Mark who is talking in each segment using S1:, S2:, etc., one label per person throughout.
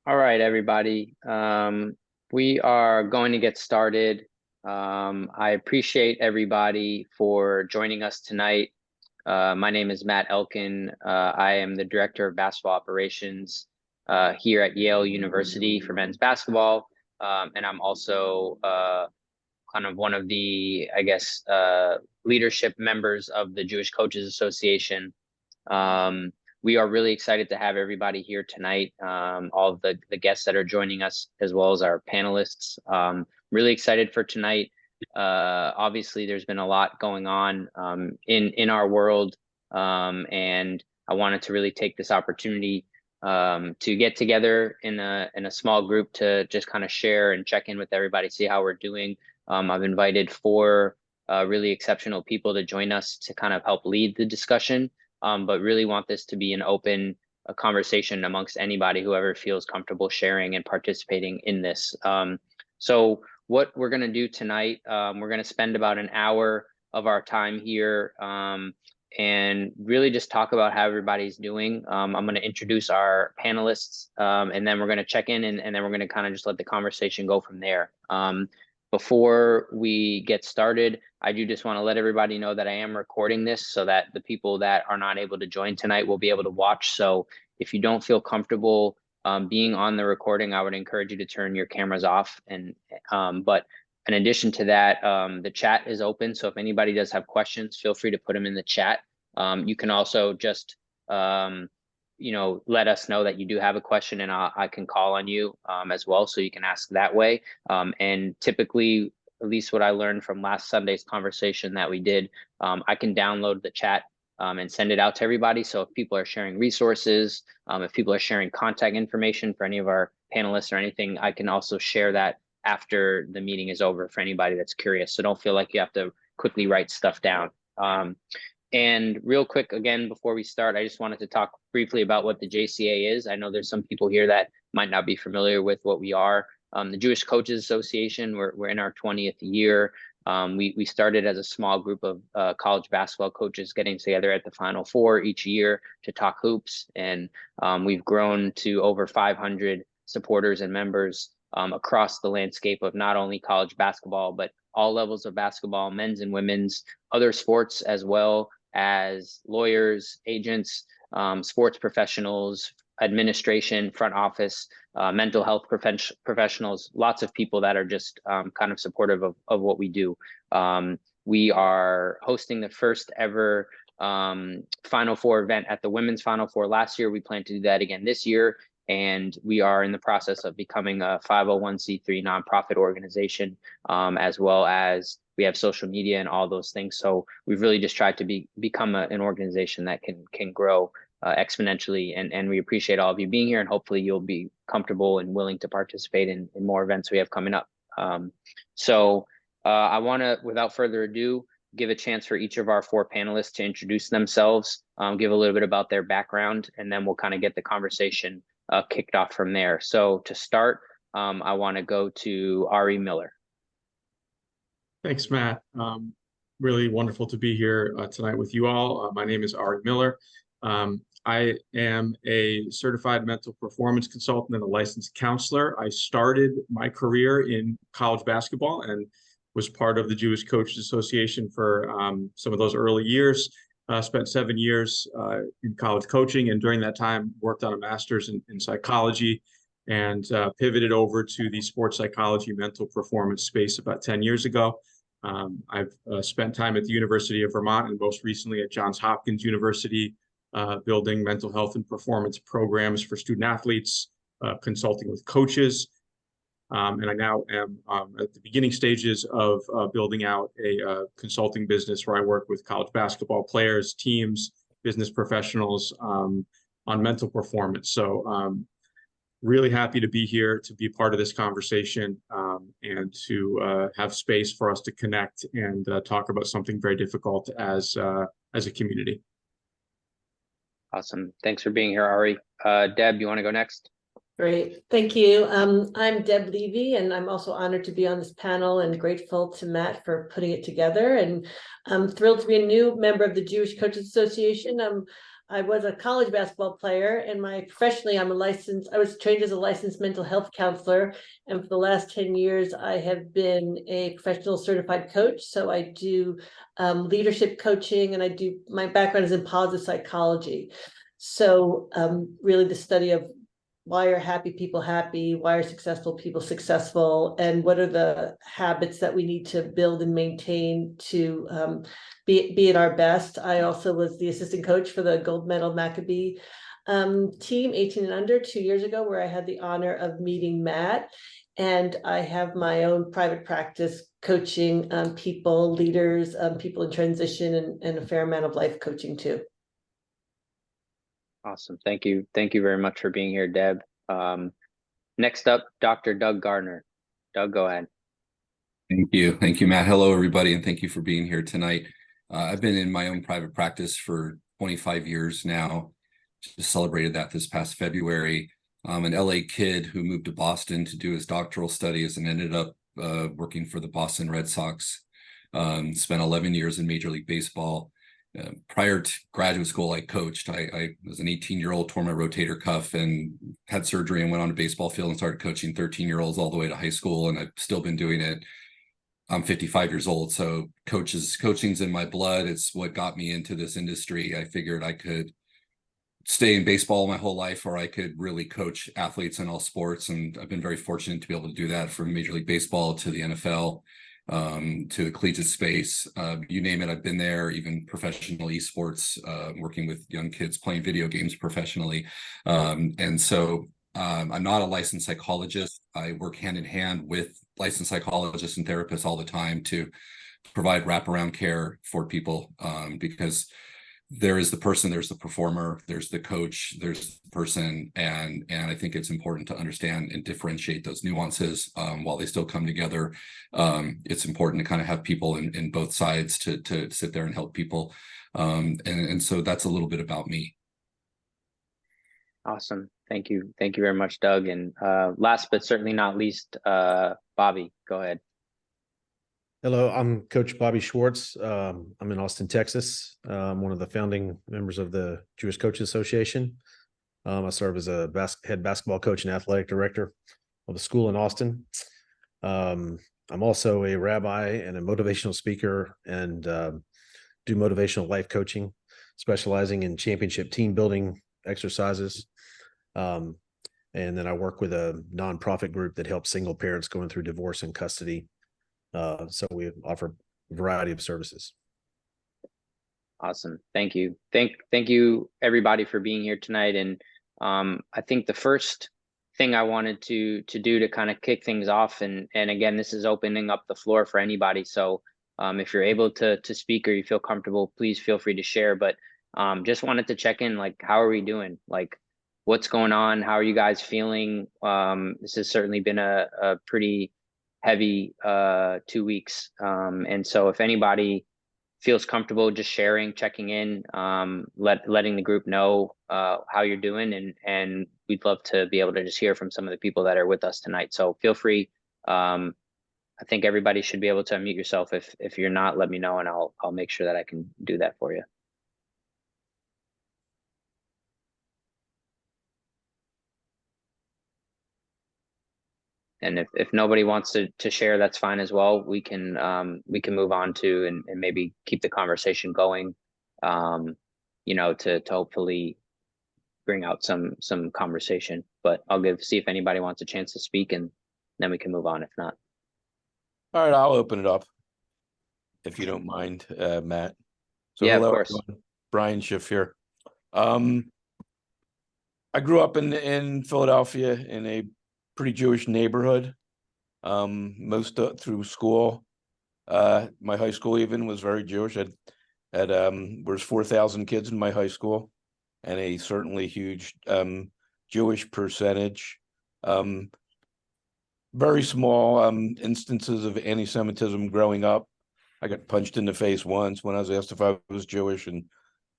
S1: All right, everybody. We are going to get started. I appreciate everybody for joining us tonight. My name is Matt Elkin. I am the Director of Basketball Operations here at Yale University for men's basketball. And I'm also kind of one of the, leadership members of the Jewish Coaches Association. We are really excited to have everybody here tonight, all of the guests that are joining us, as well as our panelists. Really excited for tonight. Obviously, there's been a lot going on in our world, and I wanted to really take this opportunity to get together in a small group to just kind of share and check in with everybody, see how we're doing. I've invited four really exceptional people to join us to kind of help lead the discussion. But really want this to be an open conversation amongst anybody, whoever feels comfortable sharing and participating in this. So what we're going to do tonight, we're going to spend about an hour of our time here and really just talk about how everybody's doing. I'm going to introduce our panelists and then we're going to check in and then we're going to kind of just let the conversation go from there. Before we get started, I do just want to let everybody know that I am recording this so that the people that are not able to join tonight will be able to watch. So if you don't feel comfortable being on the recording, I would encourage you to turn your cameras off. But in addition to that, the chat is open. So if anybody does have questions, feel free to put them in the chat. You can also just let us know that you do have a question and I can call on you as well. So you can ask that way. And typically, at least what I learned from last Sunday's conversation that we did, I can download the chat and send it out to everybody. So if people are sharing resources, if people are sharing contact information for any of our panelists or anything, I can also share that after the meeting is over for anybody that's curious. So don't feel like you have to quickly write stuff down. And real quick, again, before we start, I just wanted to talk briefly about what the JCA is. I know there's some people here that might not be familiar with what we are. The Jewish Coaches Association, we're in our 20th year. We started as a small group of college basketball coaches getting together at the Final Four each year to talk hoops. And we've grown to over 500 supporters and members across the landscape of not only college basketball, but all levels of basketball, men's and women's, other sports, as well as lawyers, agents, sports professionals, administration, front office, mental health professionals, lots of people that are just kind of supportive of what we do. We are hosting the first ever Final Four event at the Women's Final Four last year. We plan to do that again this year. And we are in the process of becoming a 501c3 nonprofit organization, as well as we have social media and all those things. So we've really just tried to become an organization that can grow exponentially. And we appreciate all of you being here, and hopefully you'll be comfortable and willing to participate in more events we have coming up. I want to, without further ado, give a chance for each of our four panelists to introduce themselves, give a little bit about their background, and then we'll kind of get the conversation kicked off from there. So to start, I want to go to Ari Miller.
S2: Thanks, Matt. Really wonderful to be here tonight with you all. My name is Ari Miller. I am a certified mental performance consultant and a licensed counselor. I started my career in college basketball and was part of the Jewish Coaches Association for some of those early years. Spent 7 years in college coaching, and during that time worked on a master's in psychology, and pivoted over to the sports psychology mental performance space about 10 years ago. I've spent time at the University of Vermont and most recently at Johns Hopkins University, building mental health and performance programs for student athletes, consulting with coaches. And I now am at the beginning stages of building out a consulting business where I work with college basketball players, teams, business professionals on mental performance. So really happy to be here, to be part of this conversation, and to have space for us to connect and talk about something very difficult as a community.
S1: Awesome. Thanks for being here, Ari. Deb, you want to go next?
S3: Great. Thank you. I'm Deb Levy, and I'm also honored to be on this panel and grateful to Matt for putting it together. And I'm thrilled to be a new member of the Jewish Coaches Association. I was a college basketball player, and professionally, I was trained as a licensed mental health counselor. And for the last 10 years, I have been a professional certified coach. So I do leadership coaching, and my background is in positive psychology. So really the study of why are happy people happy, why are successful people successful, and what are the habits that we need to build and maintain to be at our best. I also was the assistant coach for the gold medal Maccabee team, 18 and under, 2 years ago, where I had the honor of meeting Matt. And I have my own private practice coaching people, leaders, people in transition, and a fair amount of life coaching too.
S1: Awesome. Thank you. Thank you very much for being here, Deb. Next up, Dr. Doug Gardner. Doug, go ahead.
S4: Thank you. Thank you, Matt. Hello, everybody, and thank you for being here tonight. I've been in my own private practice for 25 years now. Just celebrated that this past February. I'm an LA kid who moved to Boston to do his doctoral studies and ended up working for the Boston Red Sox. Spent 11 years in Major League Baseball. Prior to graduate school, I coached. I was an 18-year-old, tore my rotator cuff and had surgery and went on a baseball field and started coaching 13-year-olds all the way to high school. And I've still been doing it. I'm 55 years old, so coaching's in my blood. It's what got me into this industry. I figured I could stay in baseball my whole life, or I could really coach athletes in all sports. And I've been very fortunate to be able to do that, from Major League Baseball to the NFL. To the collegiate space, you name it, I've been there. Even professional esports, working with young kids playing video games professionally. And so I'm not a licensed psychologist. I work hand in hand with licensed psychologists and therapists all the time to provide wraparound care for people, because there is the person, there's the performer, there's the coach, there's the person, and I think it's important to understand and differentiate those nuances while they still come together. It's important to kind of have people in both sides to sit there and help people, and so that's a little bit about me.
S1: Awesome. Thank you very much, Doug. And last but certainly not least, Bobby, go ahead.
S5: Hello, I'm Coach Bobby Schwartz. I'm in Austin, Texas. I'm one of the founding members of the Jewish Coaches Association. I serve as a head basketball coach and athletic director of a school in Austin. I'm also a rabbi and a motivational speaker, and do motivational life coaching, specializing in championship team building exercises. And then I work with a nonprofit group that helps single parents going through divorce and custody. So we offer a variety of services.
S1: Awesome. Thank you. Thank you everybody for being here tonight. And I think the first thing I wanted to do to kind of kick things off, and again, this is opening up the floor for anybody. So if you're able to speak or you feel comfortable, please feel free to share. But just wanted to check in, like, how are we doing? Like, what's going on? How are you guys feeling? This has certainly been a pretty heavy 2 weeks. And so if anybody feels comfortable just sharing, checking in, letting the group know how you're doing, and we'd love to be able to just hear from some of the people that are with us tonight. So feel free. I think everybody should be able to unmute yourself. If you're not, let me know, and I'll make sure that I can do that for you. And if nobody wants to share, that's fine as well. We can move on to and maybe keep the conversation going, to hopefully bring out some conversation. But I'll see if anybody wants a chance to speak, and then we can move on if not.
S6: All right, I'll open it up, if you don't mind, Matt. So
S1: yeah,
S6: hello,
S1: of course.
S6: everyone. Brian Schiff here. I grew up in Philadelphia in a pretty Jewish neighborhood. Most through school, my high school even was very Jewish. There's 4,000 kids in my high school, and a certainly huge Jewish percentage. Very small instances of anti-Semitism growing up. I got punched in the face once when I was asked if I was Jewish, and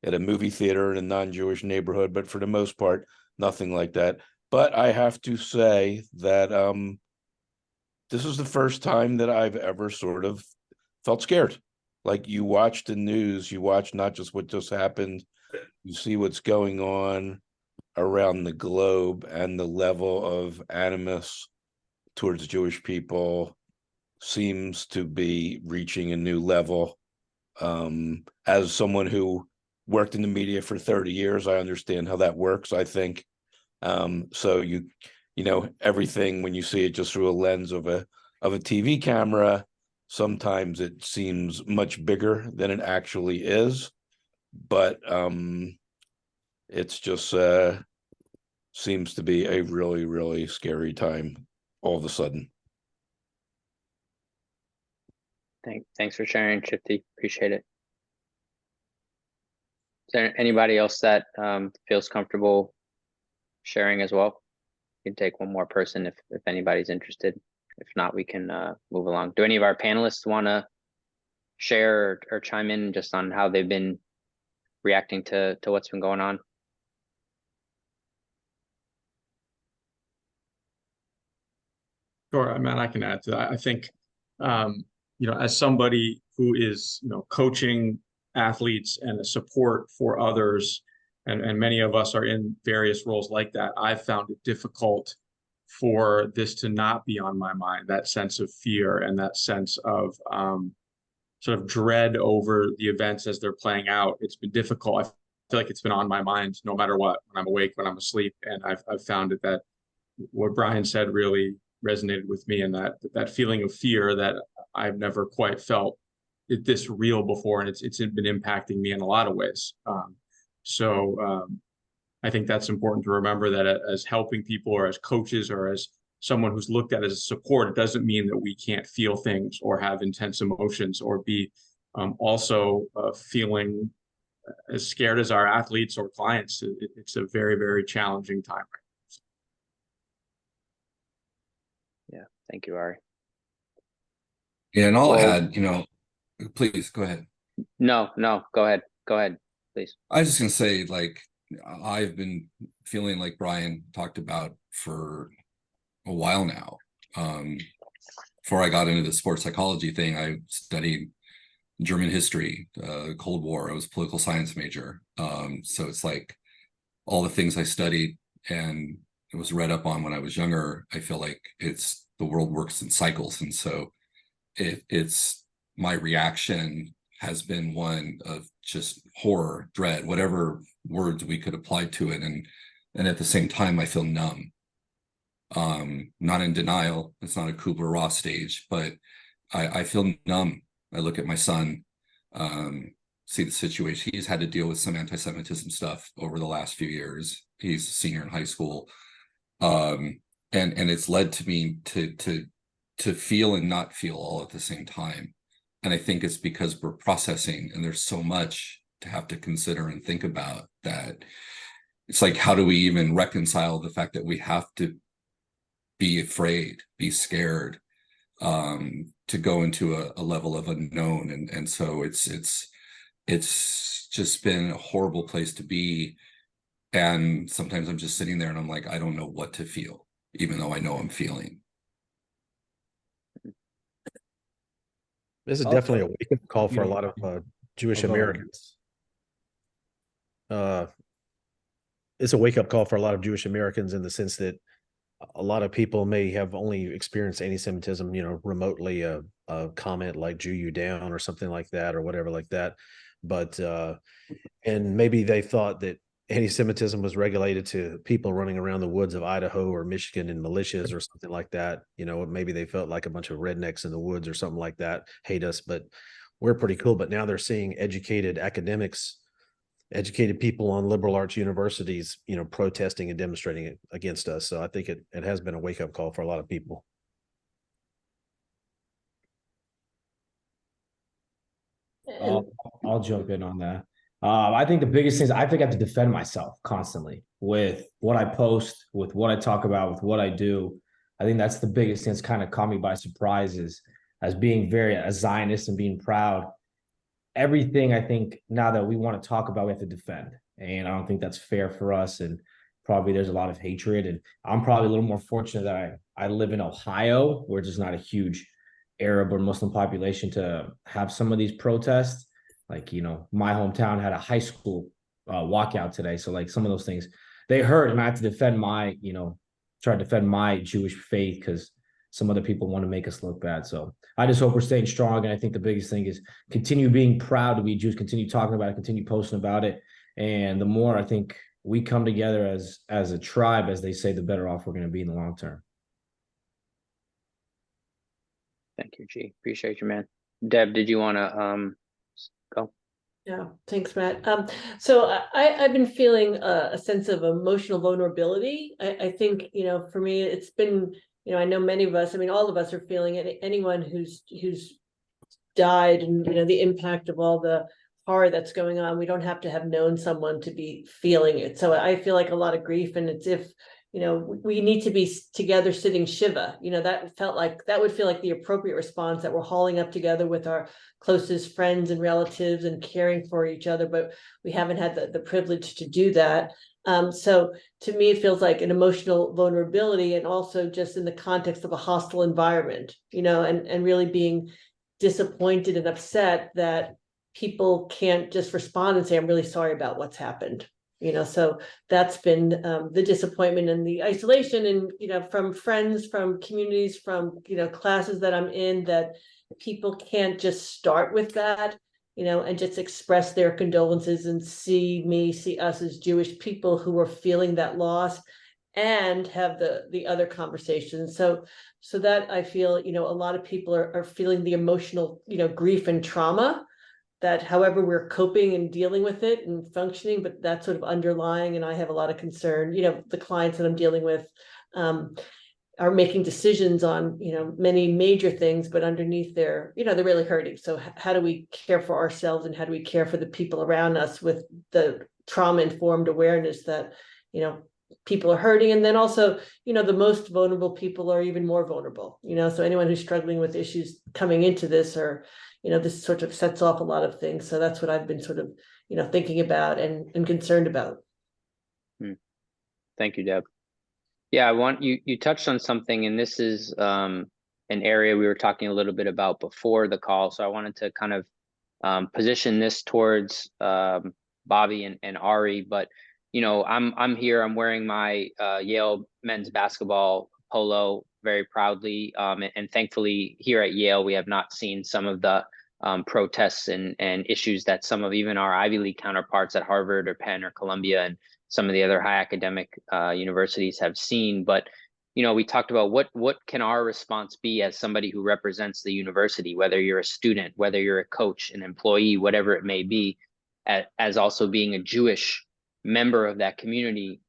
S6: at a movie theater in a non-Jewish neighborhood, but for the most part, nothing like that. But I have to say that this is the first time that I've ever sort of felt scared. Like, you watch the news, you watch not just what just happened you see what's going on around the globe, and the level of animus towards Jewish people seems to be reaching a new level. As someone who worked in the media for 30 years, I understand how that works, I think. So you know, everything, when you see it just through a lens of a TV camera, sometimes it seems much bigger than it actually is. But it's just seems to be a really, really scary time all of a sudden.
S1: Thanks for sharing, Shifty. Appreciate it. Is there anybody else that feels comfortable sharing as well? You can take one more person if anybody's interested. If not, we can move along. Do any of our panelists want to share or chime in just on how they've been reacting to what's been going on?
S2: Sure, Matt, I can add to that. I think, as somebody who is, coaching athletes and a support for others, and many of us are in various roles like that, I've found it difficult for this to not be on my mind, that sense of fear and that sense of sort of dread over the events as they're playing out. It's been difficult. I feel like it's been on my mind no matter what, when I'm awake, when I'm asleep. And I've found that what Brian said really resonated with me, and that feeling of fear that I've never quite felt this real before, and it's been impacting me in a lot of ways. I think that's important to remember, that as helping people or as coaches or as someone who's looked at as a support, it doesn't mean that we can't feel things or have intense emotions or be also feeling as scared as our athletes or clients. It's a very, very challenging time.
S1: Yeah, thank you, Ari.
S4: Yeah, and I'll add, please go ahead.
S1: No, go ahead, please.
S4: I was just gonna say, like, I've been feeling like Brian talked about for a while now. Before I got into the sports psychology thing, I studied German history, Cold War. I was a political science major. So it's like all the things I studied and it was read up on when I was younger, I feel like the world works in cycles. And so it's my reaction has been one of just horror, dread, whatever words we could apply to it. And at the same time, I feel numb. Not in denial. It's not a Kubler-Ross stage, but I feel numb. I look at my son, see the situation. He's had to deal with some anti-Semitism stuff over the last few years. He's a senior in high school. And it's led to me to feel and not feel all at the same time. And I think it's because we're processing, and there's so much to have to consider and think about, that it's like, how do we even reconcile the fact that we have to be afraid, be scared, to go into a level of unknown. And so it's just been a horrible place to be. And sometimes I'm just sitting there and I'm like, I don't know what to feel, even though I know I'm feeling.
S5: This is definitely a wake-up call for a lot of Jewish Americans. It's a wake-up call for a lot of Jewish Americans, in the sense that a lot of people may have only experienced anti-Semitism, remotely, a comment like "Jew you down" or something like that, or whatever like that. But and maybe they thought that anti-Semitism was regulated to people running around the woods of Idaho or Michigan in militias or something like that. Maybe they felt like a bunch of rednecks in the woods or something like that hate us, but we're pretty cool. But now they're seeing educated academics, educated people on liberal arts universities, protesting and demonstrating against us. So I think it has been a wake-up call for a lot of people.
S7: I'll jump in on that. I think the biggest thing is I think I have to defend myself constantly with what I post, with what I talk about, with what I do. I think that's the biggest thing that's kind of caught me by surprise, is as being a Zionist and being proud. Everything, I think, now that we want to talk about, we have to defend. And I don't think that's fair for us. And probably there's a lot of hatred. And I'm probably a little more fortunate that I live in Ohio, where there's not a huge Arab or Muslim population to have some of these protests. Like, my hometown had a high school walkout today. So like some of those things, they hurt, and I have to defend my, try to defend my Jewish faith because some other people want to make us look bad. So I just hope we're staying strong. And I think the biggest thing is continue being proud to be Jews, continue talking about it, continue posting about it. And the more I think we come together as a tribe, as they say, the better off we're going to be in the long term.
S1: Thank you, G. Appreciate you, man. Deb, did you want to go?
S3: Yeah, thanks, Matt. So I've been feeling a sense of emotional vulnerability. I think, for me, it's been, I know many of us, I mean, all of us are feeling it. Anyone who's died and, the impact of all the horror that's going on, we don't have to have known someone to be feeling it. So I feel like a lot of grief, and it's if, we need to be together sitting Shiva, that would feel like the appropriate response, that we're hauling up together with our closest friends and relatives and caring for each other, but we haven't had the privilege to do that. So to me, it feels like an emotional vulnerability, and also just in the context of a hostile environment, and really being disappointed and upset that people can't just respond and say, I'm really sorry about what's happened. So that's been the disappointment and the isolation, and, from friends, from communities, from, classes that I'm in, that people can't just start with that, and just express their condolences and see us as Jewish people who are feeling that loss, and have the other conversations. So that I feel, a lot of people are feeling the emotional, grief and trauma, that however we're coping and dealing with it and functioning, but that's sort of underlying. And I have a lot of concern, the clients that I'm dealing with are making decisions on, many major things, but underneath they're really hurting. So how do we care for ourselves, and how do we care for the people around us with the trauma-informed awareness that, people are hurting? And then also, the most vulnerable people are even more vulnerable, so anyone who's struggling with issues coming into this, or, this sort of sets off a lot of things. So that's what I've been sort of, thinking about and concerned about.
S1: Thank you, Deb. Yeah, you touched on something, and this is an area we were talking a little bit about before the call. So I wanted to kind of position this towards Bobby and Ari, but I'm here. I'm wearing my Yale men's basketball polo very proudly, and thankfully here at Yale we have not seen some of the protests and issues that some of even our Ivy League counterparts at Harvard or Penn or Columbia and some of the other high academic universities have seen. But we talked about what can our response be as somebody who represents the university, whether you're a student, whether you're a coach, an employee, whatever it may be, as also being a Jewish member of that community.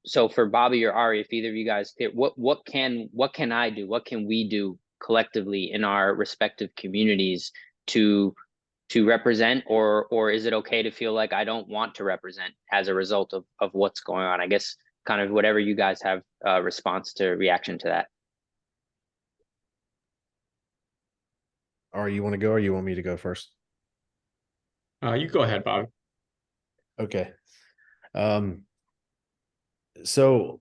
S1: So for Bobby or Ari, if either of you guys, what can I do? What can we do collectively in our respective communities to represent, or is it okay to feel like I don't want to represent as a result of what's going on? I guess kind of whatever you guys have reaction to that.
S5: Ari, you want to go, or you want me to go first?
S2: You go ahead, Bobby.
S5: Okay. So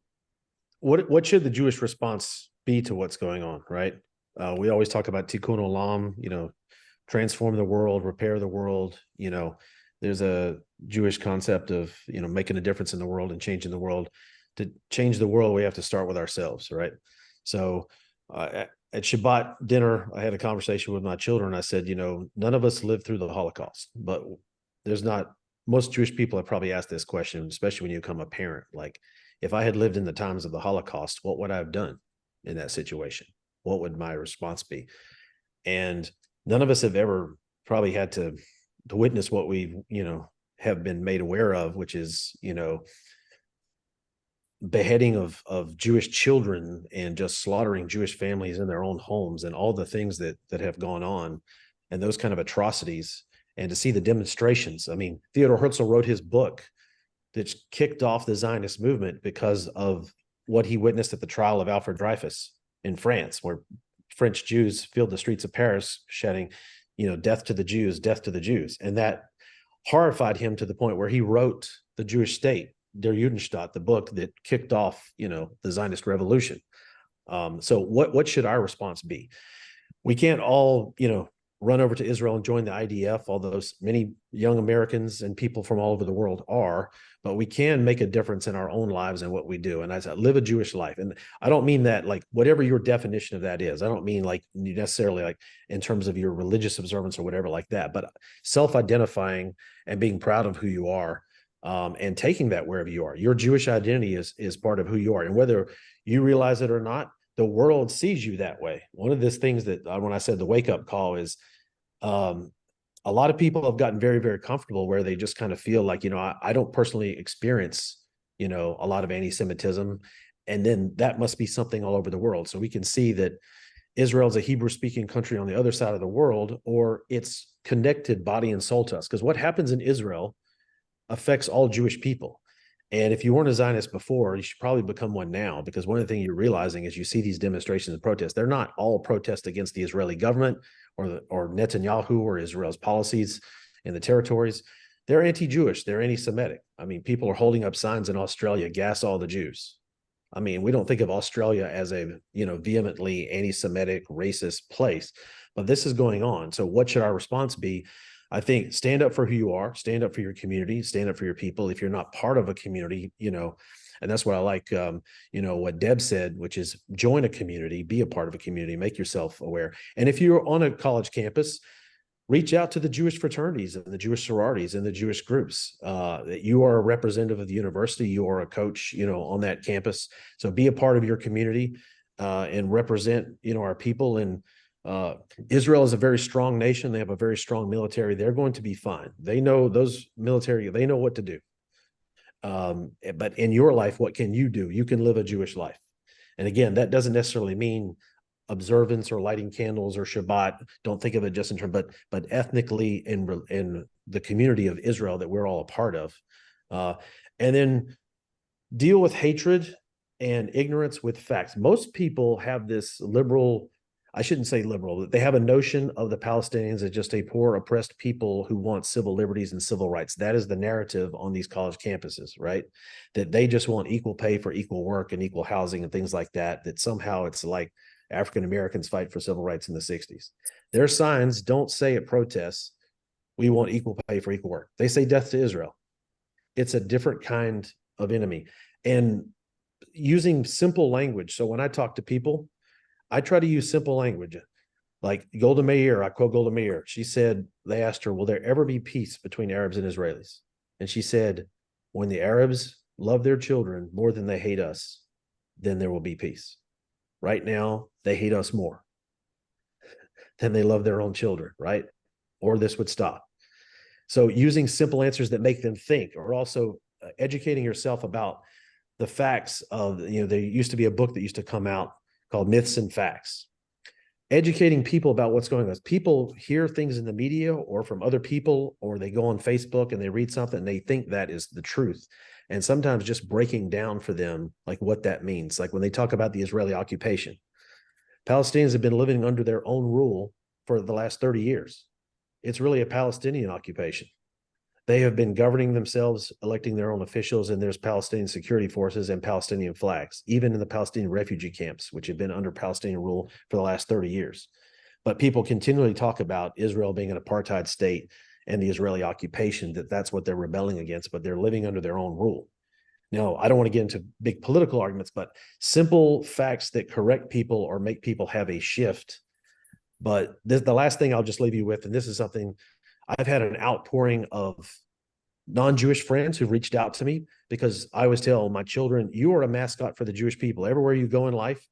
S5: what should the Jewish response be to what's going on, right? We always talk about tikkun olam, transform the world, repair the world. There's a Jewish concept of, making a difference in the world and changing the world. To change the world, we have to start with ourselves, right? So at Shabbat dinner, I had a conversation with my children. I said, none of us lived through the Holocaust, but most Jewish people have probably asked this question, especially when you become a parent. Like, if I had lived in the times of the Holocaust, what would I have done in that situation? What would my response be? And none of us have ever probably had to witness what we, have been made aware of, which is, beheading of Jewish children and just slaughtering Jewish families in their own homes, and all the things that have gone on, and those kind of atrocities. And to see the demonstrations. I mean, Theodor Herzl wrote his book that kicked off the Zionist movement because of what he witnessed at the trial of Alfred Dreyfus in France, where French Jews filled the streets of Paris shouting, death to the Jews, death to the Jews. And that horrified him to the point where he wrote The Jewish State, Der Judenstaat, the book that kicked off, the Zionist revolution. So what should our response be? We can't all, run over to Israel and join the IDF, although many young Americans and people from all over the world are, but we can make a difference in our own lives and what we do. And I said, live a Jewish life. And I don't mean that like whatever your definition of that is. I don't mean like necessarily like in terms of your religious observance or whatever like that, but self-identifying and being proud of who you are, and taking that wherever you are. Your Jewish identity is part of who you are. And whether you realize it or not, the world sees you that way. One of these things that when I said the wake-up call is, a lot of people have gotten very, very comfortable where they just kind of feel like, I don't personally experience, a lot of anti-Semitism. And then that must be something all over the world. So we can see that Israel is a Hebrew-speaking country on the other side of the world, or it's connected body and soul to us. Because what happens in Israel affects all Jewish people. And if you weren't a Zionist before, you should probably become one now, because one of the things you're realizing is you see these demonstrations and protests. They're not all protests against the Israeli government or Netanyahu or Israel's policies in the territories. They're anti-Jewish. They're anti-Semitic. I mean, people are holding up signs in Australia, gas all the Jews. I mean, we don't think of Australia as a, vehemently anti-Semitic, racist place, but this is going on. So what should our response be? I think stand up for who you are, stand up for your community, stand up for your people. If you're not part of a community, and that's what I like, what Deb said, which is join a community, be a part of a community, make yourself aware. And if you're on a college campus, reach out to the Jewish fraternities and the Jewish sororities and the Jewish groups. That you are a representative of the university, you are a coach, on that campus. So be a part of your community and represent, our people. And Israel is a very strong nation. They have a very strong military. They're going to be fine. They know those military, they know what to do. But in your life, what can you do? You can live a Jewish life. And again, that doesn't necessarily mean observance or lighting candles or Shabbat. Don't think of it just in terms, but ethnically in the community of Israel that we're all a part of. And then deal with hatred and ignorance with facts. Most people have this liberal, I shouldn't say liberal, they have a notion of the Palestinians as just a poor, oppressed people who want civil liberties and civil rights. That is the narrative on these college campuses, right? That they just want equal pay for equal work and equal housing and things like that, that somehow it's like African Americans fight for civil rights in the 60s. Their signs don't say at protests, we want equal pay for equal work. They say death to Israel. It's a different kind of enemy. And using simple language. So when I talk to people, I try to use simple language. Like Golda Meir, I quote Golda Meir. She said, they asked her, will there ever be peace between Arabs and Israelis? And she said, when the Arabs love their children more than they hate us, then there will be peace. Right now, they hate us more than they love their own children, right? Or this would stop. So using simple answers that make them think, or also educating yourself about the facts of, there used to be a book that used to come out called Myths and Facts. Educating people about what's going on. People hear things in the media or from other people, or they go on Facebook and they read something and they think that is the truth. And sometimes just breaking down for them, like what that means. Like when they talk about the Israeli occupation, Palestinians have been living under their own rule for the last 30 years. It's really a Palestinian occupation. They have been governing themselves, electing their own officials, and there's Palestinian security forces and Palestinian flags, even in the Palestinian refugee camps, which have been under Palestinian rule for the last 30 years. But people continually talk about Israel being an apartheid state and the Israeli occupation, that's what they're rebelling against, but they're living under their own rule. Now, I don't want to get into big political arguments, but simple facts that correct people or make people have a shift. But the last thing I'll just leave you with, and this is something I've had an outpouring of non-Jewish friends who've reached out to me, because I always tell my children, you are a mascot for the Jewish people. Everywhere you go in life,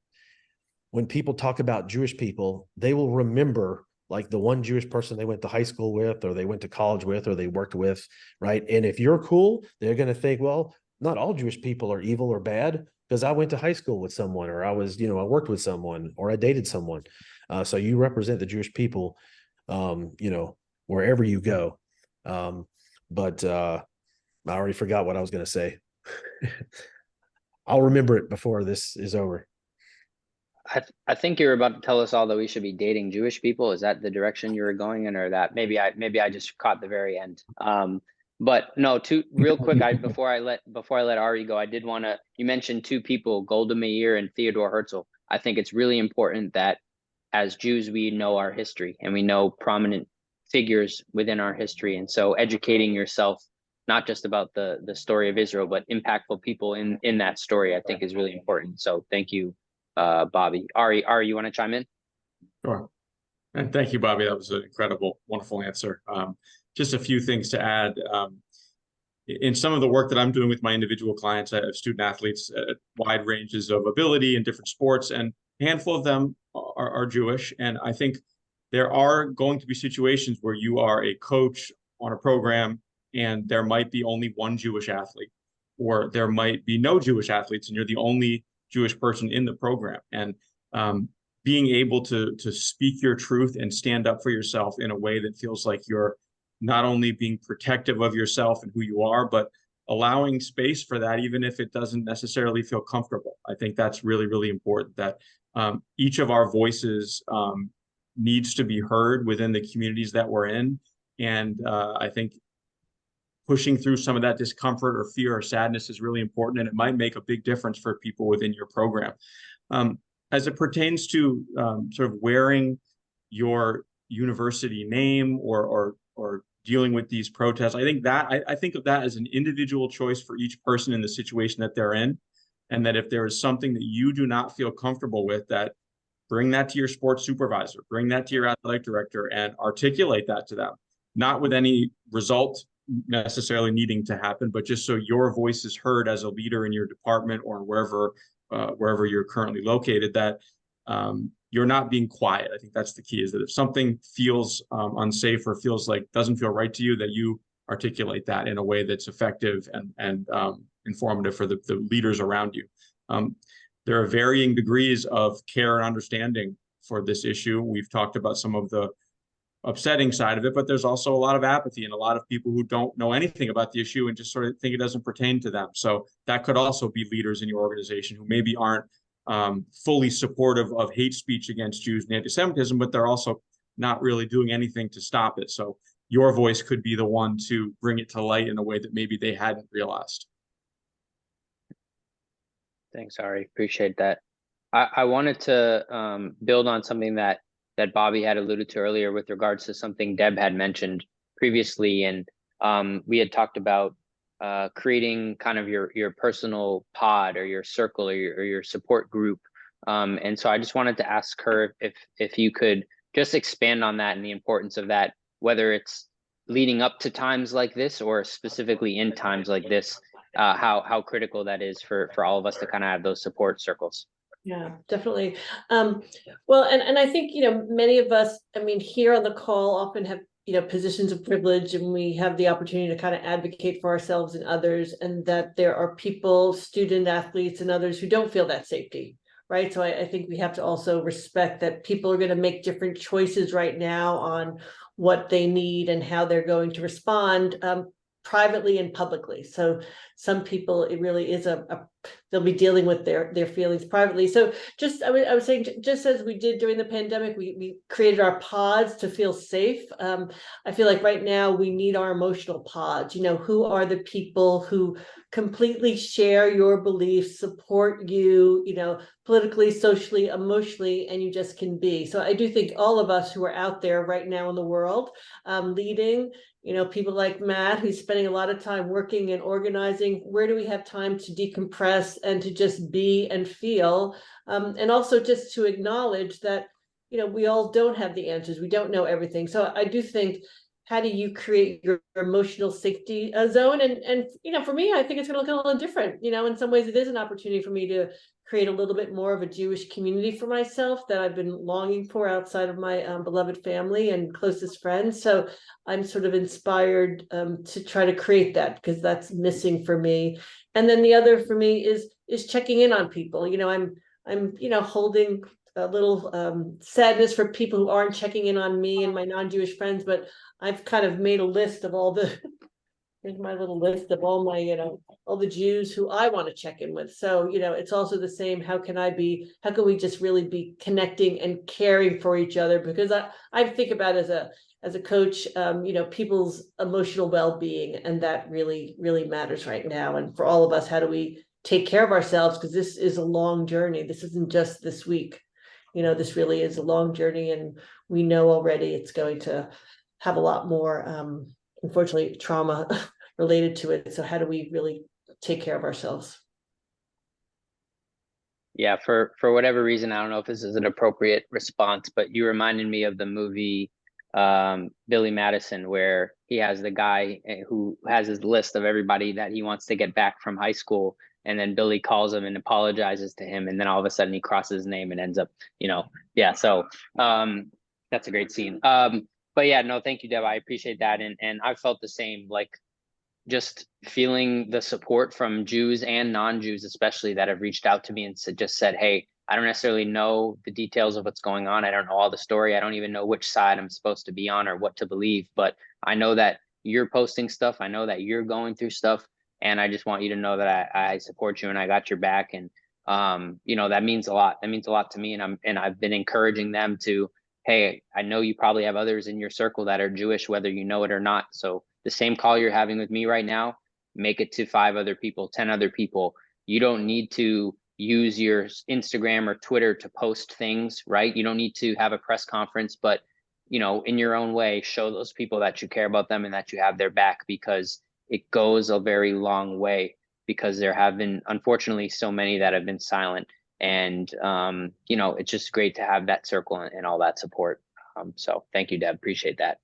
S5: when people talk about Jewish people, they will remember like the one Jewish person they went to high school with, or they went to college with, or they worked with, right? And if you're cool, they're going to think, well, not all Jewish people are evil or bad, because I went to high school with someone, or I was, I worked with someone, or I dated someone. So you represent the Jewish people, wherever you go. But I already forgot what I was going to say. I'll remember it before this is over.
S1: I think you're about to tell us all that we should be dating Jewish people. Is that the direction you were going in, or that maybe I just caught the very end? But no, real quick, before I let Ari go, I did want to, you mentioned two people, Golda Meir and Theodore Herzl. I think it's really important that as Jews, we know our history and we know prominent figures within our history. And so educating yourself, not just about the story of Israel, but impactful people in that story, I think is really important. So thank you, Bobby. Ari, you want to chime in?
S2: Sure. And thank you, Bobby. That was an incredible, wonderful answer. Just a few things to add. In some of the work that I'm doing with my individual clients, I have student athletes at wide ranges of ability in different sports, and a handful of them are Jewish. And I think there are going to be situations where you are a coach on a program and there might be only one Jewish athlete, or there might be no Jewish athletes and you're the only Jewish person in the program. And being able to speak your truth and stand up for yourself in a way that feels like you're not only being protective of yourself and who you are, but allowing space for that, even if it doesn't necessarily feel comfortable. I think that's really, really important, that each of our voices needs to be heard within the communities that we're in. And I think pushing through some of that discomfort or fear or sadness is really important, and it might make a big difference for people within your program. As it pertains to sort of wearing your university name or dealing with these protests, I think I think of that as an individual choice for each person in the situation that they're in, and that if there is something that you do not feel comfortable with, that bring that to your sports supervisor, bring that to your athletic director, and articulate that to them, not with any result necessarily needing to happen, but just so your voice is heard as a leader in your department or wherever you're currently located, that you're not being quiet. I think that's the key, is that if something feels unsafe or feels like doesn't feel right to you, that you articulate that in a way that's effective and informative for the leaders around you. There are varying degrees of care and understanding for this issue. We've talked about some of the upsetting side of it, but there's also a lot of apathy and a lot of people who don't know anything about the issue and just sort of think it doesn't pertain to them. So that could also be leaders in your organization who maybe aren't fully supportive of hate speech against Jews and anti-Semitism, but they're also not really doing anything to stop it. So your voice could be the one to bring it to light in a way that maybe they hadn't realized.
S1: Thanks, Ari. Appreciate that. I wanted to build on something that Bobby had alluded to earlier with regards to something Deb had mentioned previously. And we had talked about creating kind of your personal pod or your circle or your support group. And so I just wanted to ask her if you could just expand on that and the importance of that, whether it's leading up to times like this or specifically in times like this, how critical that is for all of us to kind of have those support circles.
S3: Yeah, definitely. Well, and I think, many of us, here on the call often have, positions of privilege, and we have the opportunity to kind of advocate for ourselves and others, and that there are people, student athletes and others who don't feel that safety, right? So I think we have to also respect that people are going to make different choices right now on what they need and how they're going to respond, privately and publicly. So some people, it really is they'll be dealing with their feelings privately. So I was saying, just as we did during the pandemic, we created our pods to feel safe. I feel like right now we need our emotional pods. Who are the people who completely share your beliefs, support you, politically, socially, emotionally, and you just can be. So I do think all of us who are out there right now in the world, leading, people like Matt, who's spending a lot of time working and organizing, where do we have time to decompress and to just be and feel? And also just to acknowledge that, we all don't have the answers. We don't know everything. So I do think, how do you create your emotional safety zone? And for me, I think it's going to look a little different. In some ways, it is an opportunity for me to create a little bit more of a Jewish community for myself that I've been longing for outside of my beloved family and closest friends. So I'm sort of inspired to try to create that, because that's missing for me. And then the other for me is checking in on people. I'm holding a little sadness for people who aren't checking in on me and my non-Jewish friends, but I've kind of made a list of here's my little list of all my, all the Jews who I want to check in with. So, it's also the same. How can we just really be connecting and caring for each other? Because I think about as a coach, people's emotional well-being, and that really, really matters right now. And for all of us, how do we take care of ourselves? Because this is a long journey. This isn't just this week. this really is a long journey, and we know already it's going to have a lot more, unfortunately, trauma related to it. So how do we really take care of ourselves?
S1: Yeah, for whatever reason, I don't know if this is an appropriate response, but you reminded me of the movie Billy Madison, where he has the guy who has his list of everybody that he wants to get back from high school, and then Billy calls him and apologizes to him, and then all of a sudden he crosses his name and ends up, yeah. So that's a great scene. But yeah, no, thank you, Deb. I appreciate that, and I felt the same, like just feeling the support from Jews and non-Jews, especially, that have reached out to me and just said, hey, I don't necessarily know the details of what's going on. I don't know all the story. I don't even know which side I'm supposed to be on or what to believe, but I know that you're posting stuff. I know that you're going through stuff, and I just want you to know that I support you and I got your back. And that means a lot. That means a lot to me. And I've been encouraging them to, hey, I know you probably have others in your circle that are Jewish, whether you know it or not. So the same call you're having with me right now, make it to 5 other people, 10 other people. You don't need to use your Instagram or Twitter to post things, right? You don't need to have a press conference, but in your own way, show those people that you care about them and that you have their back, because it goes a very long way, because there have been, unfortunately, so many that have been silent. And, it's just great to have that circle and all that support. So thank you, Deb. Appreciate that.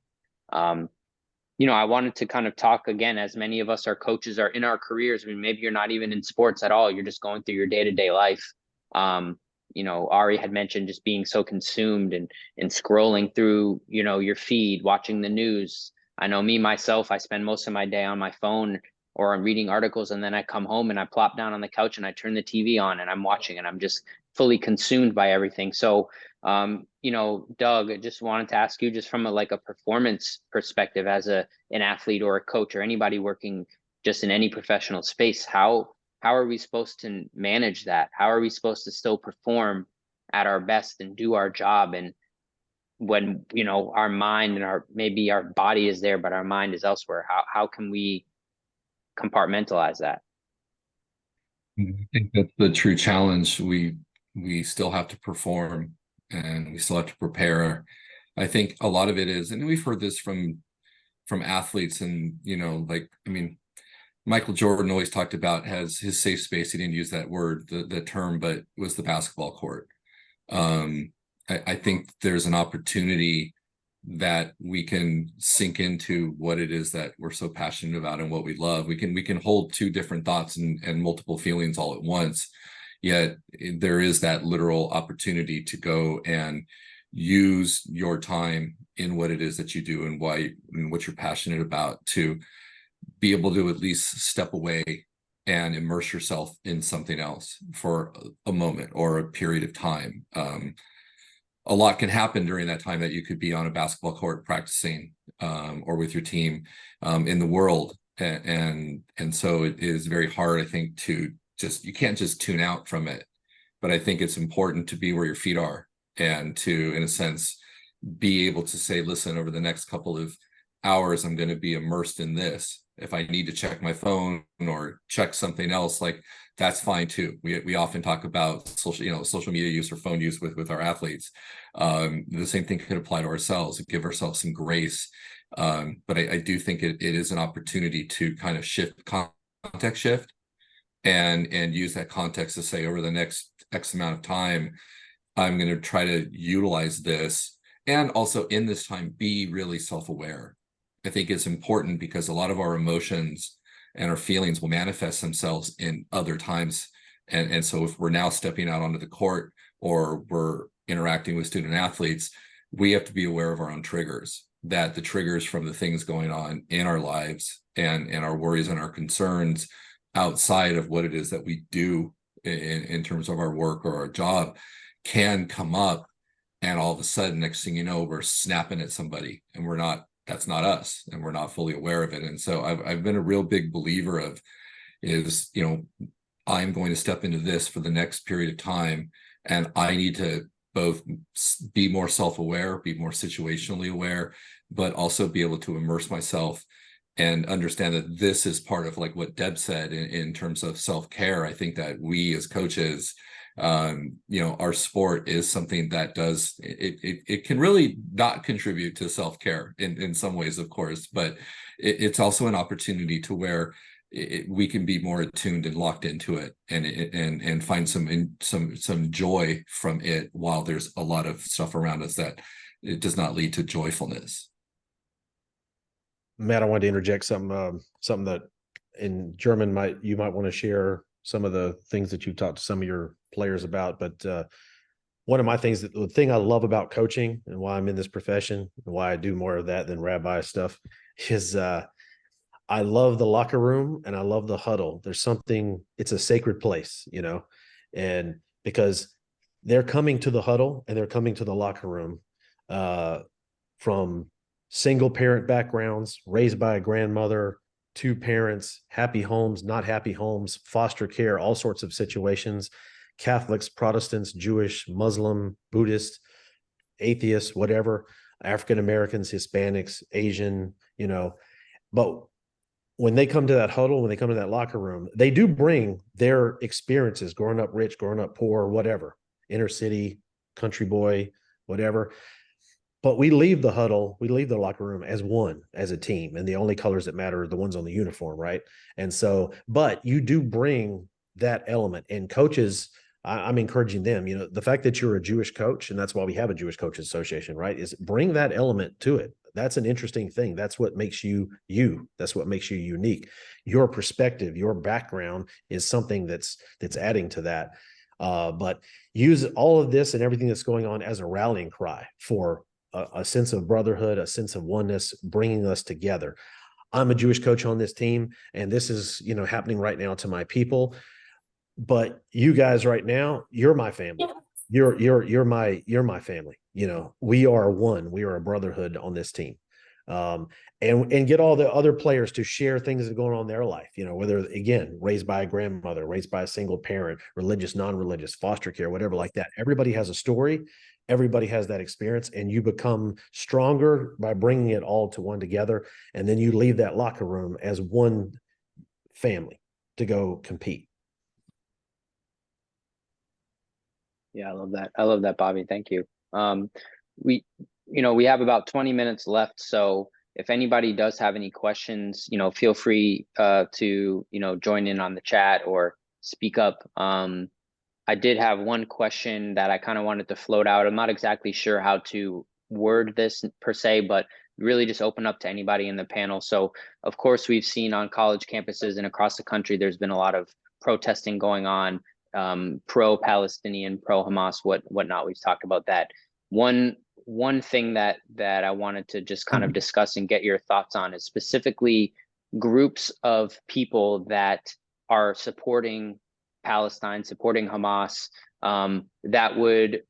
S1: I wanted to kind of talk again, as many of us are coaches, are in our careers. I mean, maybe you're not even in sports at all. You're just going through your day-to-day life. Ari had mentioned just being so consumed and scrolling through, your feed, watching the news. I know me, myself, I spend most of my day on my phone or I'm reading articles, and then I come home and I plop down on the couch and I turn the TV on and I'm watching, and I'm just fully consumed by everything. So Doug, I just wanted to ask you, just from a performance perspective, as an athlete or a coach or anybody working just in any professional space, how are we supposed to manage that? How are we supposed to still perform at our best and do our job? And when, our mind and maybe our body is there, but our mind is elsewhere, how can we compartmentalize that?
S4: I think that's the true challenge. We still have to perform, and we still have to prepare. I think a lot of it is, and we've heard this from athletes, and Michael Jordan always talked about has his safe space. He didn't use that word, the term, but it was the basketball court. I think there's an opportunity that we can sink into what it is that we're so passionate about and what we love. We can hold 2 different thoughts and multiple feelings all at once. Yet there is that literal opportunity to go and use your time in what it is that you do and what you're passionate about, to be able to at least step away and immerse yourself in something else for a moment or a period of time. A lot can happen during that time that you could be on a basketball court practicing or with your team in the world. And so it is very hard, I think, to you can't just tune out from it. But I think it's important to be where your feet are, and to, in a sense, be able to say, listen, over the next couple of hours, I'm going to be immersed in this. If I need to check my phone or check something else, that's fine too. We often talk about social media use or phone use with our athletes. The same thing could apply to ourselves, give ourselves some grace. But I do think it is an opportunity to kind of context shift and use that context to say, over the next X amount of time, I'm going to try to utilize this. And also in this time, be really self-aware. I think it's important, because a lot of our emotions and our feelings will manifest themselves in other times. And so if we're now stepping out onto the court, or we're interacting with student athletes, we have to be aware of our own triggers, that the triggers from the things going on in our lives and our worries and our concerns outside of what it is that we do in terms of our work or our job can come up. And all of a sudden, next thing you know, we're snapping at somebody, and that's not us, and we're not fully aware of it. And so I've been a real big believer of I'm going to step into this for the next period of time, and I need to both be more self-aware, be more situationally aware, but also be able to immerse myself and understand that this is part of what Deb said in terms of self-care. I think that we as coaches Our sport is something that does, it can really not contribute to self-care in some ways, of course, but it's also an opportunity to where we can be more attuned and locked into it and find some joy from it, while there's a lot of stuff around us that it does not lead to joyfulness.
S5: Matt, I wanted to interject something that in German you might want to share some of the things that you've talked to some of your players about. But one of my things, the thing I love about coaching and why I'm in this profession and why I do more of that than rabbi stuff is I love the locker room and I love the huddle. There's something, it's a sacred place, and because they're coming to the huddle and they're coming to the locker room from single parent backgrounds, raised by a grandmother, two parents, happy homes, not happy homes, foster care, all sorts of situations, Catholics, Protestants, Jewish, Muslim, Buddhist, atheists, whatever, African Americans, Hispanics, Asian, but when they come to that huddle, when they come to that locker room, they do bring their experiences, growing up rich, growing up poor, whatever, inner city, country boy, whatever. But we leave the huddle, we leave the locker room as one, as a team. And the only colors that matter are the ones on the uniform, right? And so, but you do bring that element. And coaches, I'm encouraging them, the fact that you're a Jewish coach, and that's why we have a Jewish Coaches Association, right, is bring that element to it. That's an interesting thing. That's what makes you you. That's what makes you unique. Your perspective, your background is something that's adding to that. But use all of this and everything that's going on as a rallying cry for a sense of brotherhood, a sense of oneness, bringing us together. I'm a Jewish coach on this team, and this is, happening right now to my people. But you guys right now, you're my family. You're my family. We are one. We are a brotherhood on this team. And get all the other players to share things that are going on in their life, whether, again, raised by a grandmother, raised by a single parent, religious, non-religious, foster care, whatever like that. Everybody has a story. Everybody has that experience, and you become stronger by bringing it all to one together. And then you leave that locker room as one family to go compete.
S1: Yeah, I love that. I love that, Bobby. Thank you. We have about 20 minutes left. So if anybody does have any questions, feel free to, join in on the chat or speak up. I did have one question that I kind of wanted to float out. I'm not exactly sure how to word this per se, but really just open up to anybody in the panel. So of course, we've seen on college campuses and across the country, there's been a lot of protesting going on, pro-Palestinian, pro-Hamas, whatnot. We've talked about that. One thing that I wanted to just kind of discuss and get your thoughts on is specifically groups of people that are supporting Palestine, supporting Hamas, that would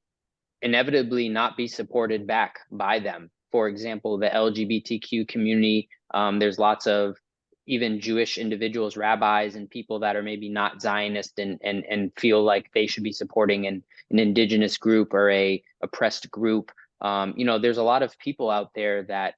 S1: inevitably not be supported back by them. For example, the LGBTQ community, there's lots of even Jewish individuals, rabbis, and people that are maybe not Zionist and feel like they should be supporting an indigenous group or a oppressed group. There's a lot of people out there that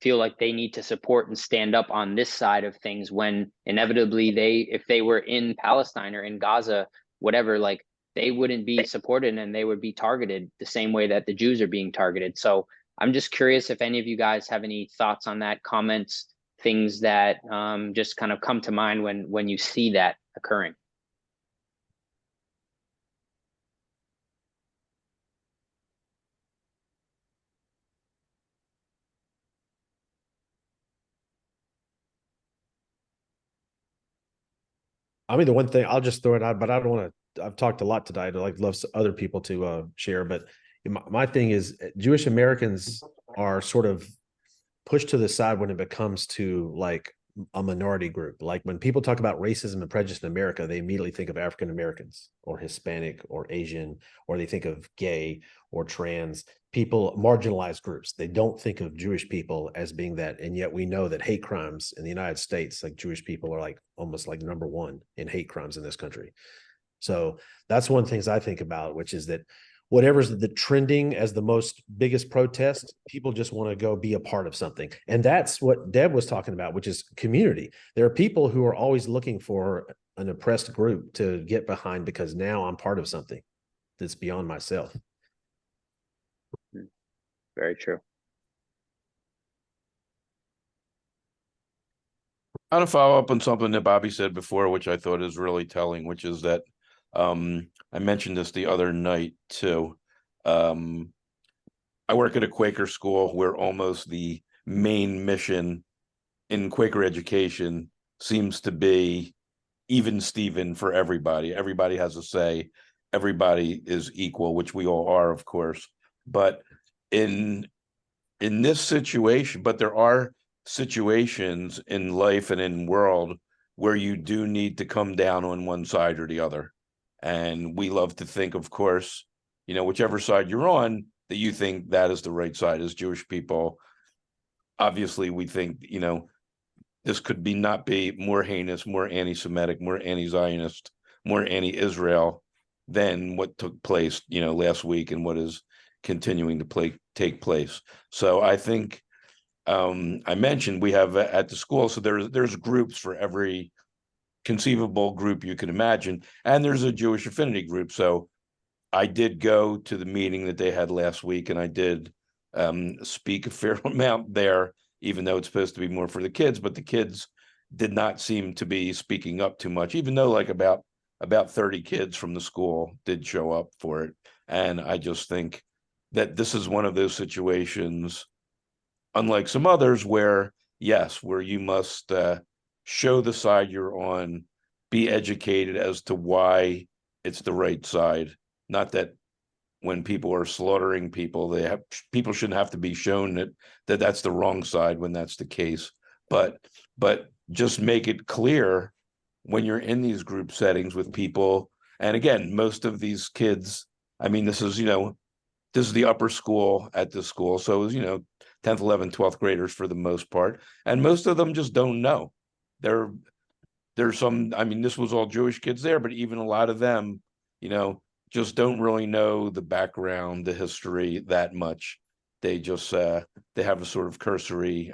S1: feel like they need to support and stand up on this side of things when inevitably if they were in Palestine or in Gaza, whatever, like they wouldn't be supported and they would be targeted the same way that the Jews are being targeted. So I'm just curious if any of you guys have any thoughts on that, comments, things that just kind of come to mind when you see that occurring.
S5: I mean, the one thing I'll just throw it out, but I don't want to, I've talked a lot today. I'd love other people to share, but my thing is Jewish Americans are sort of pushed to the side when it becomes to like a minority group. Like when people talk about racism and prejudice in America, they immediately think of African Americans or Hispanic or Asian, or they think of gay or trans people, marginalized groups. They don't think of Jewish people as being that. And yet we know that hate crimes in the United States, like Jewish people are like almost like number one in hate crimes in this country. So that's one of the things I think about, which is that whatever's the trending as the biggest protest, people just want to go be a part of something. And that's what Deb was talking about, which is community. There are people who are always looking for an oppressed group to get behind, because now I'm part of something that's beyond myself.
S1: Very true.
S6: I want to follow up on something that Bobby said before, which I thought is really telling, which is that I mentioned this the other night too. I work at a Quaker school where almost the main mission in Quaker education seems to be even Steven for everybody. Everybody has a say. Everybody is equal, which we all are, of course. But in this situation, but there are situations in life and in world where you do need to come down on one side or the other. And we love to think, of course, whichever side you're on, that you think that is the right side. As Jewish people, obviously we think, this could not be more heinous, more anti-Semitic, more anti-Zionist, more anti-Israel than what took place, last week, and what is continuing to take place. So I think I mentioned we have at the school, so there's groups for every conceivable group you can imagine, and there's a Jewish affinity group. So I did go to the meeting that they had last week, and I did speak a fair amount there, even though it's supposed to be more for the kids, but the kids did not seem to be speaking up too much, even though like about 30 kids from the school did show up for it. And I just think that this is one of those situations, unlike some others, where you must show the side you're on, be educated as to why it's the right side. Not that when people are slaughtering people, people shouldn't have to be shown that that's the wrong side when that's the case. But just make it clear when you're in these group settings with people. And again, most of these kids, I mean, this is the upper school at this school. So it was, 10th, 11th, 12th graders for the most part. And most of them just don't know. There's some, I mean, this was all Jewish kids there, but even a lot of them, just don't really know the background, the history that much. They just they have a sort of cursory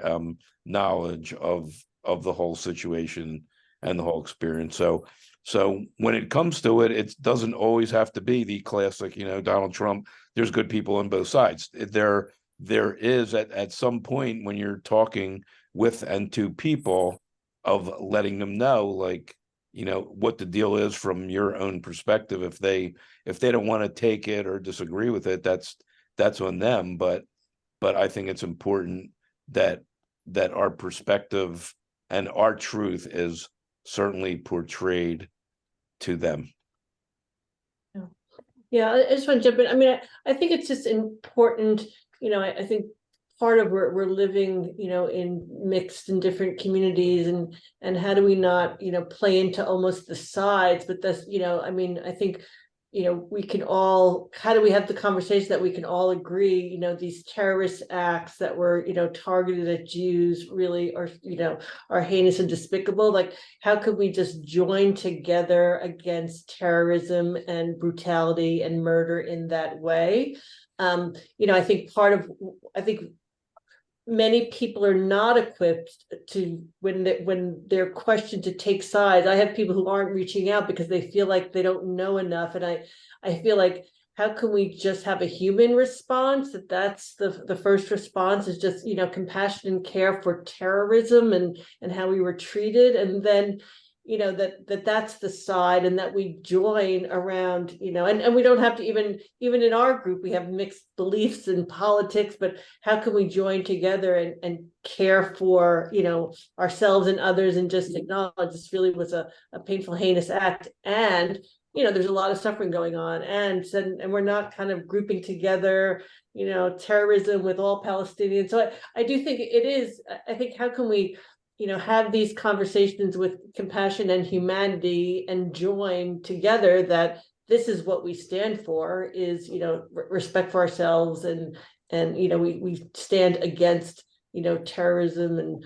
S6: knowledge of the whole situation and the whole experience. So when it comes to it, it doesn't always have to be the classic, Donald Trump. There's good people on both sides. There is at some point when you're talking with and to people, of letting them know, like, what the deal is from your own perspective. If they don't want to take it or disagree with it, that's on them. But I think it's important that our perspective and our truth is certainly portrayed to them.
S3: Yeah, I just want to jump in. I mean, I think it's just important, I think part of we're living, in mixed and different communities, and how do we not, play into almost the sides, but that's, I mean, I think, we can all, how do we have the conversation that we can all agree, these terrorist acts that were, targeted at Jews really are heinous and despicable. Like, how could we just join together against terrorism and brutality and murder in that way? I think many people are not equipped to, when they're questioned, to take sides. I have people who aren't reaching out because they feel like they don't know enough. And I feel like, how can we just have a human response? That's the first response, is just, compassion and care for terrorism and how we were treated. And then, that's the side, and that we join around, and we don't have to, even in our group, we have mixed beliefs in politics, but how can we join together and care for, ourselves and others, and just acknowledge this really was a painful, heinous act. And, there's a lot of suffering going on, and we're not kind of grouping together, terrorism with all Palestinians. So I do think it is, I think, how can we, have these conversations with compassion and humanity, and join together that this is what we stand for, is, respect for ourselves, and we stand against, terrorism and,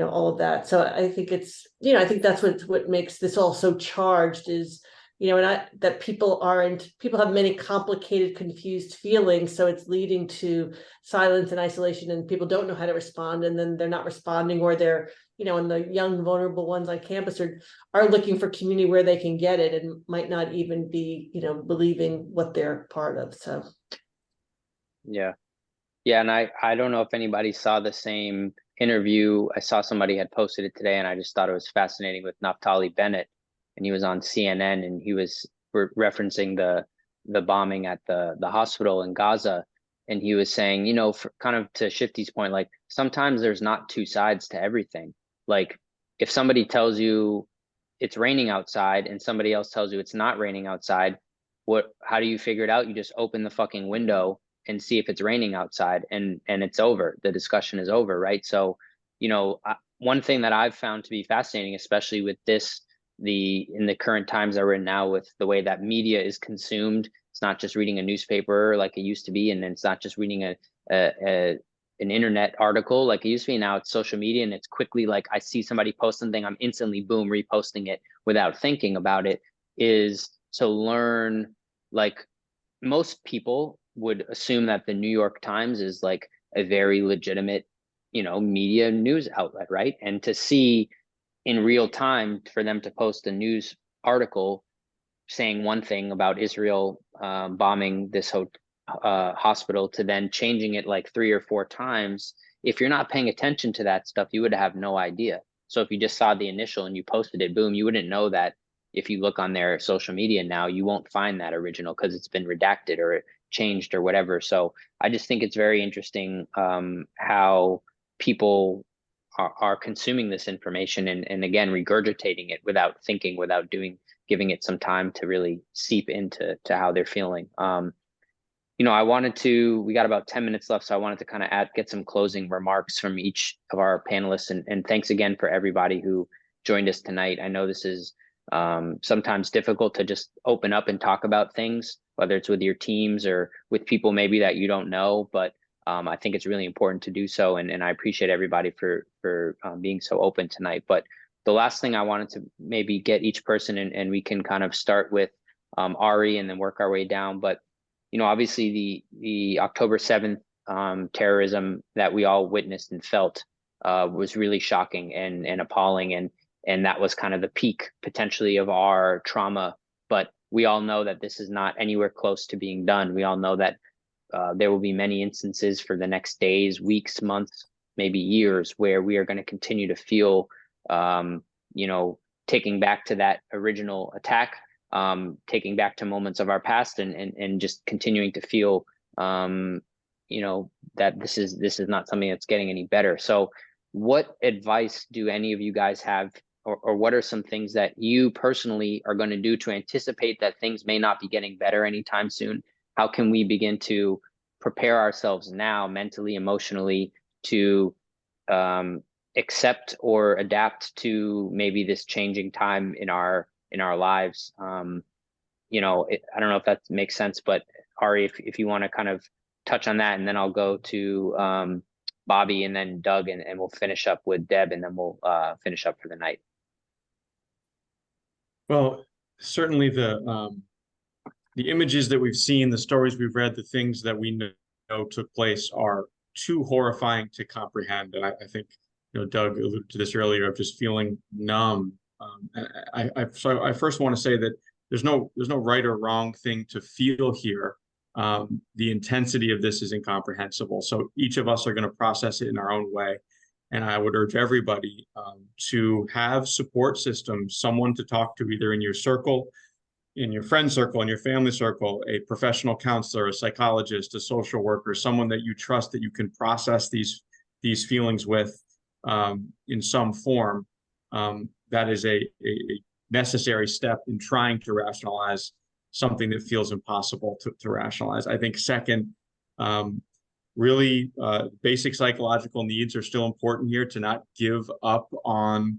S3: all of that. So I think it's, I think that's what makes this all so charged, is, that people have many complicated, confused feelings. So it's leading to silence and isolation, and people don't know how to respond, and then they're not responding, or they're and the young vulnerable ones on campus are looking for community where they can get it and might not even be, believing what they're part of. So
S1: Yeah. Yeah, and I don't know if anybody saw the same interview. I saw somebody had posted it today, and I just thought it was fascinating with Naftali Bennett, and he was on CNN, and he was referencing the bombing at the hospital in Gaza, and he was saying, for, kind of to Shifty's point, like sometimes there's not two sides to everything. Like if somebody tells you it's raining outside and somebody else tells you it's not raining outside, how do you figure it out? You just open the fucking window and see if it's raining outside, and it's over. The discussion is over, right? So, one thing that I've found to be fascinating, especially with in the current times that we're in now, with the way that media is consumed. It's not just reading a newspaper like it used to be, and it's not just reading an internet article like it used to be. Now it's social media, and it's quickly, like I see somebody post something, I'm instantly boom reposting it without thinking about it. Is to learn, like most people would assume that the New York Times is like a very legitimate, media news outlet, right? And to see in real time for them to post a news article saying one thing about Israel bombing this hospital, to then changing it like 3 or 4 times, if you're not paying attention to that stuff, you would have no idea. So if you just saw the initial and you posted it, boom, you wouldn't know that. If you look on their social media now, you won't find that original because it's been redacted or changed or whatever. So I just think it's very interesting how people are consuming this information and again regurgitating it without thinking, without giving it some time to really seep into how they're feeling. We got about 10 minutes left, so I wanted to kind of get some closing remarks from each of our panelists, and thanks again for everybody who joined us tonight. I know this is sometimes difficult to just open up and talk about things, whether it's with your teams or with people maybe that you don't know, but I think it's really important to do so, and I appreciate everybody for being so open tonight. But the last thing I wanted to maybe get each person, and we can kind of start with Ari and then work our way down. But obviously the October 7th terrorism that we all witnessed and felt was really shocking and appalling, and that was kind of the peak potentially of our trauma. But we all know that this is not anywhere close to being done. We all know that there will be many instances for the next days, weeks, months, maybe years, where we are going to continue to feel, taking back to that original attack, taking back to moments of our past, and just continuing to feel, that this is not something that's getting any better. So what advice do any of you guys have, or what are some things that you personally are going to do to anticipate that things may not be getting better anytime soon? How can we begin to prepare ourselves now, mentally, emotionally, to accept or adapt to maybe this changing time in our lives? I don't know if that makes sense, but Ari, if you want to kind of touch on that, and then I'll go to Bobby and then Doug, and we'll finish up with Deb, and then we'll finish up for the night.
S2: Well, certainly the images that we've seen, the stories we've read, the things that we know took place are too horrifying to comprehend. And I think, Doug alluded to this earlier, of just feeling numb. So I first want to say that there's no right or wrong thing to feel here. The intensity of this is incomprehensible. So each of us are going to process it in our own way. And I would urge everybody to have support systems, someone to talk to, either in your circle, in your friend circle, in your family circle, a professional counselor, a psychologist, a social worker, someone that you trust, that you can process these feelings with in some form. That is a necessary step in trying to rationalize something that feels impossible to rationalize. I think second, really basic psychological needs are still important here, to not give up on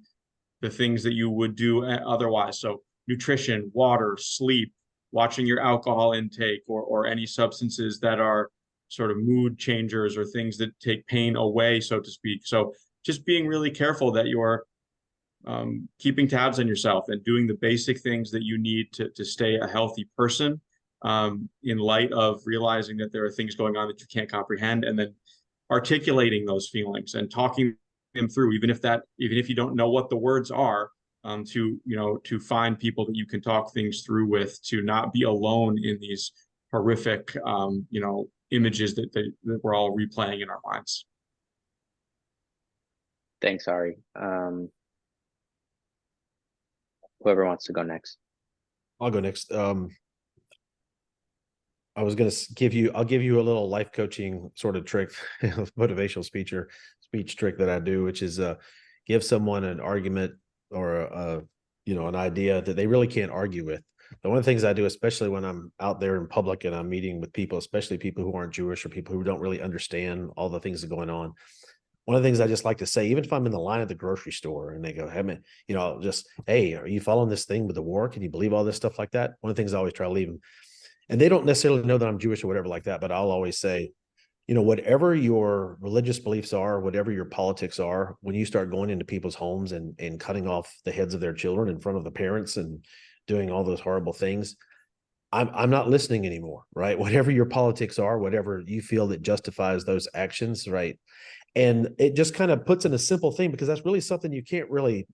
S2: the things that you would do otherwise. So nutrition, water, sleep, watching your alcohol intake, or any substances that are sort of mood changers or things that take pain away, so to speak. So just being really careful that you're keeping tabs on yourself and doing the basic things that you need to stay a healthy person, in light of realizing that there are things going on that you can't comprehend, and then articulating those feelings and talking them through, even if you don't know what the words are, to find people that you can talk things through with, to not be alone in these horrific, images that we're all replaying in our minds.
S1: Thanks, Ari. Whoever wants to go next.
S5: I'll go next. I was going to I'll give you a little life coaching sort of trick, motivational speech trick that I do, which is give someone an argument or an idea that they really can't argue with. But one of the things I do, especially when I'm out there in public and I'm meeting with people, especially people who aren't Jewish or people who don't really understand all the things that are going on. One of the things I just like to say, even if I'm in the line at the grocery store and they go, hey, are you following this thing with the war? Can you believe all this stuff like that? One of the things I always try to leave them. And they don't necessarily know that I'm Jewish or whatever like that, but I'll always say, whatever your religious beliefs are, whatever your politics are, when you start going into people's homes and cutting off the heads of their children in front of the parents and doing all those horrible things, I'm not listening anymore, right? Whatever your politics are, whatever you feel that justifies those actions, right? And it just kind of puts in a simple thing, because that's really something you can't really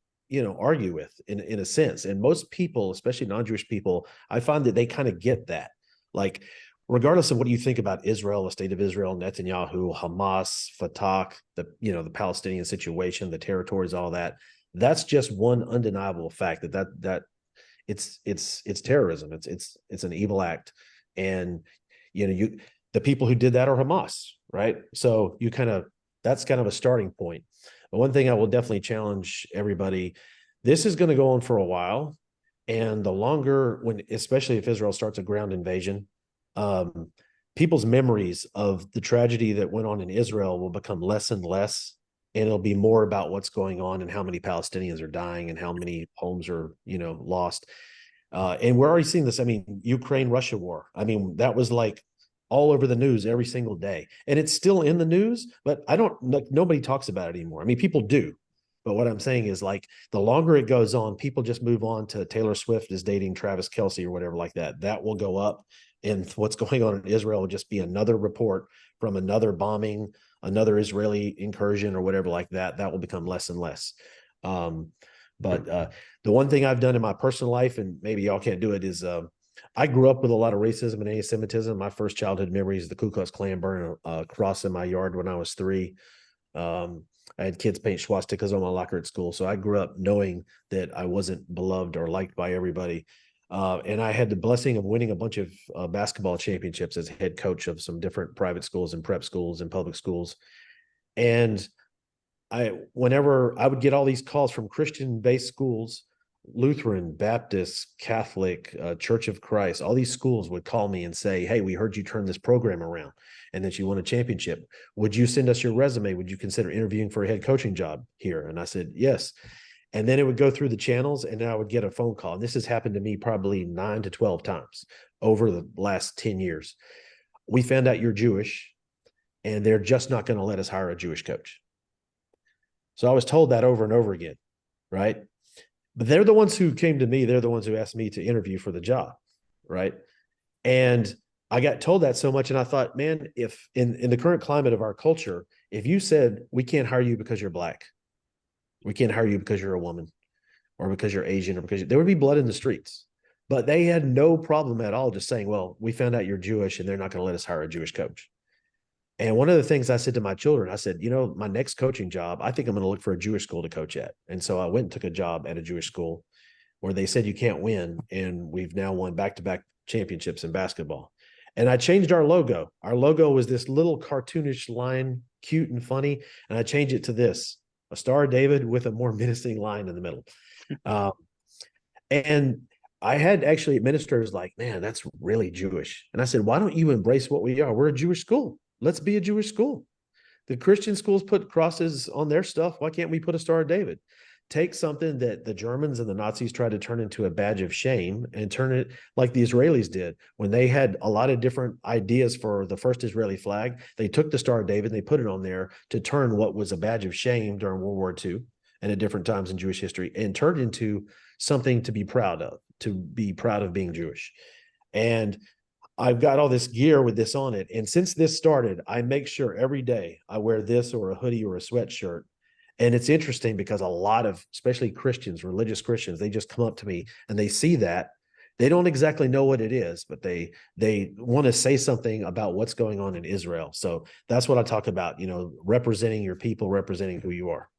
S5: argue with in a sense. And most people, especially non-Jewish people, I find that they kind of get that. Like, regardless of what you think about Israel, the state of Israel, Netanyahu, Hamas, Fatah, the Palestinian situation, the territories, all that, that's just one undeniable fact that it's terrorism. It's an evil act. And, the people who did that are Hamas, right? So that's kind of a starting point. But one thing I will definitely challenge everybody, this is going to go on for a while. And the longer, especially if Israel starts a ground invasion, people's memories of the tragedy that went on in Israel will become less and less. And it'll be more about what's going on and how many Palestinians are dying and how many homes are, lost. And we're already seeing this. I mean, Ukraine-Russia war. I mean, that was like all over the news every single day. And it's still in the news, but nobody talks about it anymore. I mean, people do. But what I'm saying is, like, the longer it goes on, people just move on to Taylor Swift is dating Travis Kelce or whatever like that. That will go up. And what's going on in Israel will just be another report from another bombing, another Israeli incursion or whatever like that. That will become less and less. But the one thing I've done in my personal life, and maybe y'all can't do it, is I grew up with a lot of racism and anti-Semitism. My first childhood memory is the Ku Klux Klan burning a cross in my yard when I was 3. I had kids paint swastikas on my locker at school. So I grew up knowing that I wasn't beloved or liked by everybody. And I had the blessing of winning a bunch of basketball championships as head coach of some different private schools and prep schools and public schools. And whenever I would get all these calls from Christian-based schools, Lutheran, Baptist, Catholic, Church of Christ, all these schools would call me and say, hey, we heard you turn this program around and that you won a championship. Would you send us your resume? Would you consider interviewing for a head coaching job here? And I said, yes. And then it would go through the channels and then I would get a phone call. And this has happened to me probably 9 to 12 times over the last 10 years. We found out you're Jewish and they're just not going to let us hire a Jewish coach. So I was told that over and over again, right? But they're the ones who came to me. They're the ones who asked me to interview for the job, right? And I got told that so much. And I thought, man, if in the current climate of our culture, if you said, we can't hire you because you're Black, we can't hire you because you're a woman or because you're Asian or because there would be blood in the streets. But they had no problem at all just saying, well, we found out you're Jewish and they're not going to let us hire a Jewish coach. And one of the things I said to my children, I said, my next coaching job, I think I'm going to look for a Jewish school to coach at. And so I went and took a job at a Jewish school where they said you can't win. And we've now won back-to-back championships in basketball. And I changed our logo. Our logo was this little cartoonish line, cute and funny. And I changed it to this, a Star of David with a more menacing line in the middle. And I had actually administrators like, man, that's really Jewish. And I said, why don't you embrace what we are? We're a Jewish school. Let's be a Jewish school. The Christian schools put crosses on their stuff. Why can't we put a Star of David? Take something that the Germans and the Nazis tried to turn into a badge of shame and turn it like the Israelis did when they had a lot of different ideas for the first Israeli flag. They took the Star of David and they put it on there to turn what was a badge of shame during World War II and at different times in Jewish history and turned into something to be proud of being Jewish. And I've got all this gear with this on it. And since this started, I make sure every day I wear this or a hoodie or a sweatshirt. And it's interesting because a lot of, especially Christians, religious Christians, they just come up to me and they see that. They don't exactly know what it is, but they want to say something about what's going on in Israel. So that's what I talk about, representing your people, representing who you are.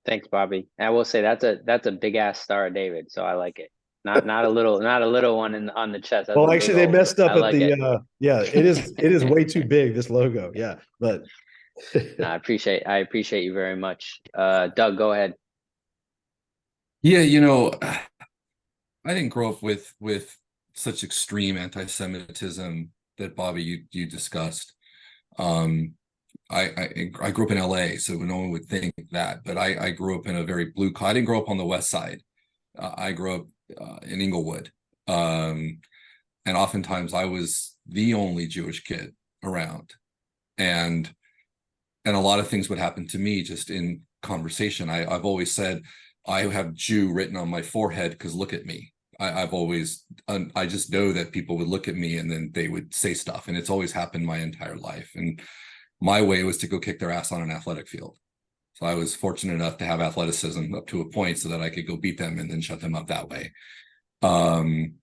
S1: Thanks, Bobby. And I will say that's a big ass Star of David, so I like it. Not a little one on the chest. That's
S5: Well,
S1: a
S5: actually,
S1: big
S5: they
S1: old,
S5: messed up
S1: I
S5: at
S1: like it.
S5: yeah, it is way too big, this logo. Yeah, but
S1: No, I appreciate you very much. Doug, go ahead.
S4: Yeah, I didn't grow up with such extreme anti-Semitism that Bobby you discussed. I grew up in LA, so no one would think that, but I grew up in a very blue collar. I didn't grow up on the West Side. I grew up in Inglewood, and oftentimes I was the only Jewish kid around, and a lot of things would happen to me just in conversation. I've always said I have Jew written on my forehead because look at me. I just know that people would look at me and then they would say stuff, and it's always happened my entire life. And my way was to go kick their ass on an athletic field. So I was fortunate enough to have athleticism up to a point so that I could go beat them and then shut them up that way. I've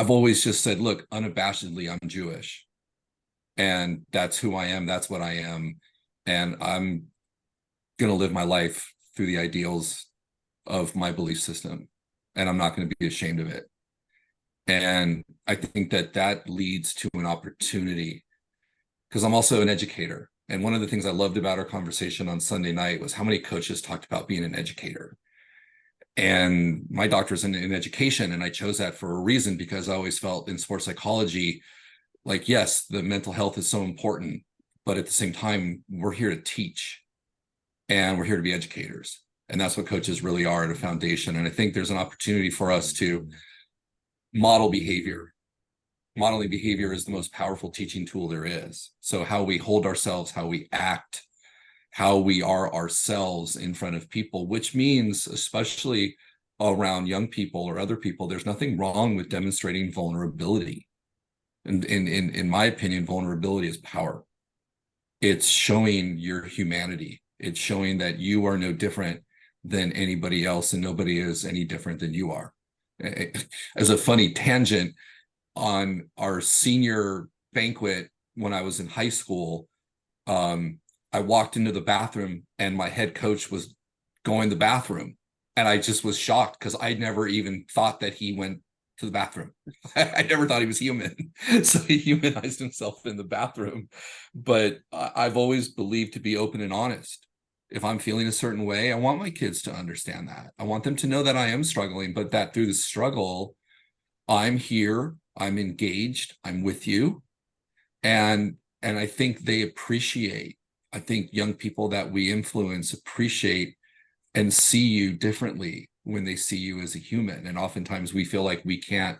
S4: always just said, look, unabashedly, I'm Jewish. And that's who I am. That's what I am. And I'm going to live my life through the ideals of my belief system. And I'm not going to be ashamed of it. And I think that leads to an opportunity, because I'm also an educator. And one of the things I loved about our conversation on Sunday night was how many coaches talked about being an educator. And my doctor's in education, and I chose that for a reason, because I always felt in sports psychology, like, yes, the mental health is so important, but at the same time, we're here to teach and we're here to be educators. And that's what coaches really are at a foundation. And I think there's an opportunity for us to model behavior. Modeling behavior is the most powerful teaching tool there is. So how we hold ourselves, how we act, how we are ourselves in front of people, which means, especially around young people or other people, there's nothing wrong with demonstrating vulnerability. And in my opinion, vulnerability is power. It's showing your humanity. It's showing that you are no different than anybody else, and nobody is any different than you are. As a funny tangent, on our senior banquet when I was in high school, I walked into the bathroom and my head coach was going to the bathroom. And I just was shocked because I never even thought that he went to the bathroom. I never thought he was human. So he humanized himself in the bathroom. But I've always believed to be open and honest. If I'm feeling a certain way, I want my kids to understand that. I want them to know that I am struggling, but that through the struggle, I'm here, I'm engaged, I'm with you. And I think they appreciate, I think young people that we influence appreciate and see you differently when they see you as a human. And oftentimes we feel like we can't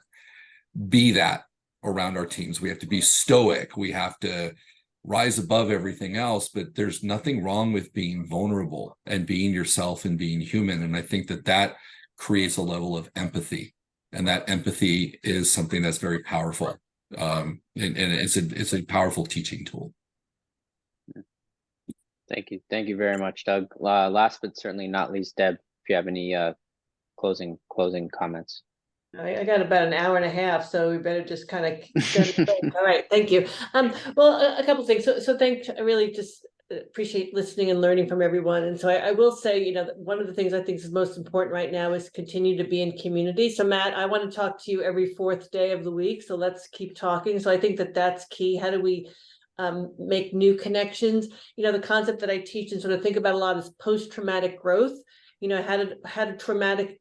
S4: be that around our teams. We have to be stoic. We have to rise above everything else, but there's nothing wrong with being vulnerable and being yourself and being human. And I think that creates a level of empathy, and that empathy is something that's very powerful. And it's a powerful teaching tool.
S1: Thank you very much, Doug. Last but certainly not least, Deb, if you have any closing comments.
S3: I got about an hour and a half, so we better just kind of all right, thank you. Well, a couple things. So I really just appreciate listening and learning from everyone. And so I will say, one of the things I think is most important right now is continue to be in community. So Matt, I want to talk to you every fourth day of the week. So let's keep talking. So I think that's key. How do we make new connections? The concept that I teach and sort of think about a lot is post-traumatic growth. How did traumatic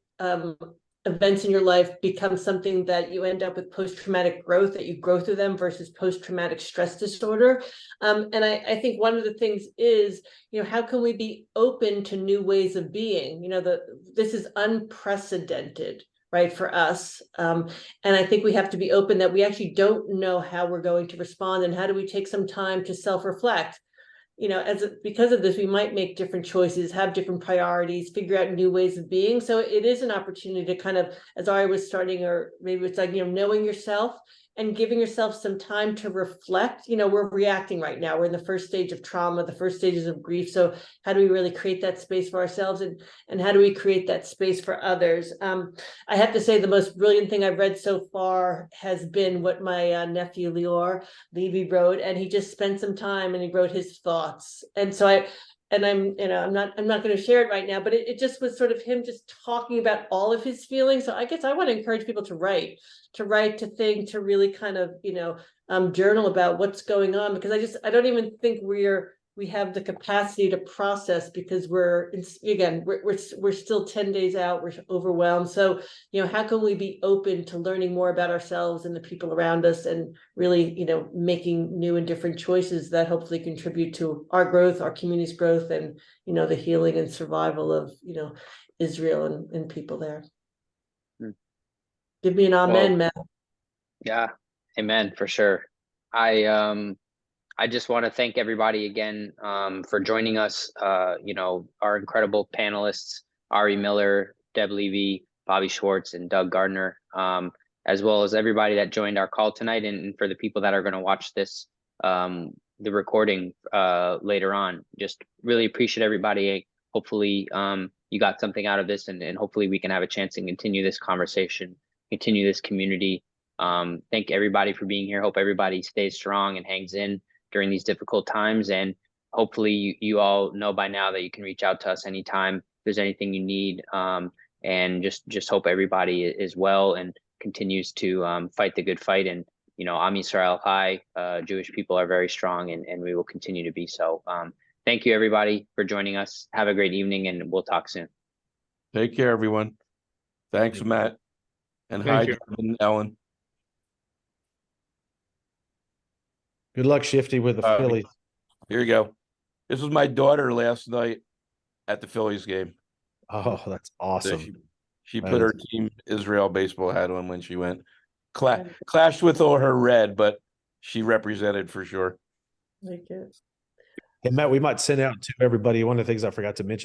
S3: events in your life become something that you end up with post-traumatic growth, that you grow through them, versus post-traumatic stress disorder. And I think one of the things is, how can we be open to new ways of being? This is unprecedented, right, for us. And I think we have to be open that we actually don't know how we're going to respond, and how do we take some time to self-reflect. because of this, we might make different choices, have different priorities, figure out new ways of being. So it is an opportunity to kind of, as Ari was starting, or maybe it's like, knowing yourself and giving yourself some time to reflect. We're reacting right now. We're in the first stage of trauma, the first stages of grief. So how do we really create that space for ourselves, and how do we create that space for others? I have to say the most brilliant thing I've read so far has been what my nephew Lior Levy wrote, and he just spent some time and he wrote his thoughts. And so I'm not going to share it right now, but it just was sort of him just talking about all of his feelings. So I guess I want to encourage people to write, to think, to really kind of, journal about what's going on, because I don't even think we have the capacity to process, because we're still 10 days out, we're overwhelmed. So, how can we be open to learning more about ourselves and the people around us, and really, making new and different choices that hopefully contribute to our growth, our community's growth, and, the healing and survival of, Israel and people there. Give me an amen, Matt.
S1: Yeah, amen, for sure. I just want to thank everybody again for joining us. Our incredible panelists, Ari Miller, Deb Levy, Bobby Schwartz, and Doug Gardner, as well as everybody that joined our call tonight, and for the people that are going to watch this, the recording later on. Just really appreciate everybody. Hopefully you got something out of this, and hopefully we can have a chance to continue this conversation, continue this community. Thank everybody for being here. Hope everybody stays strong and hangs in during these difficult times. And hopefully you all know by now that you can reach out to us anytime if there's anything you need. And just hope everybody is well and continues to fight the good fight. And, Am Yisrael Chai, Jewish people are very strong, and we will continue to be so. Thank you, everybody, for joining us. Have a great evening, and we'll talk soon.
S6: Take care, everyone. Thanks, Matt. And hi, Deb and Ellen.
S5: Good luck, Shifty, with the Phillies.
S6: Here you go. This was my daughter last night at the Phillies game.
S5: Oh, that's awesome.
S6: She put her Team Israel baseball hat on when she went. Clashed with all her red, but she represented for sure.
S3: Like it.
S5: Hey, Matt, we might send out to everybody. One of the things I forgot to mention